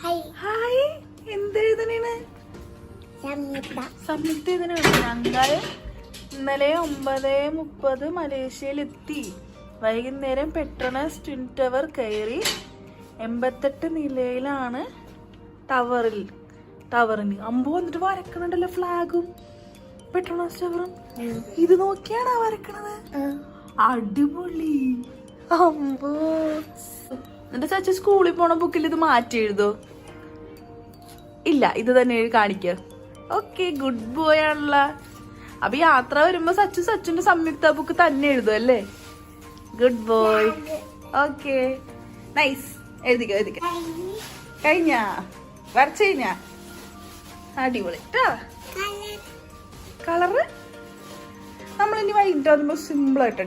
Hi എന്തെഴുതണേണ്? സംയുക്ത ഞങ്ങള് ഇന്നലെ 9:30 മലേഷ്യയിലെത്തി. വൈകുന്നേരം പെട്രോണസ് ട്വിൻ ടവർ കയറി. 88 നിലയിലാണ് ടവറിന് അമ്പോ വന്നിട്ട് വരക്കണുണ്ടല്ലോ ഫ്ലാഗും പെട്രോണസ് ടവറും. ഇത് നോക്കിയാണ് വരക്കണത്. അടിപൊളി. അമ്പോ എന്നിട്ട് ചച്ച സ്കൂളിൽ പോണ ബുക്കിൽ ഇത് മാറ്റി എഴുതോ? ഇല്ല, ഇത് തന്നെ കാണിക്ക. ഓക്കെ, ഗുഡ് ബോയ് ആണല്ല. അപ്പൊ യാത്ര വരുമ്പോ സച്ചുന്റെ സംയുക്ത ബുക്ക് തന്നെ എഴുതും അല്ലേ? Good boy. Okay, nice. എഴുതിക്ക. കഴിഞ്ഞാ വരച്ച കഴിഞ്ഞാ? അടിപൊളി. കളറ് നമ്മളിനി വൈകിട്ട് സിമ്പിൾ ആയിട്ട് അടിക്കും.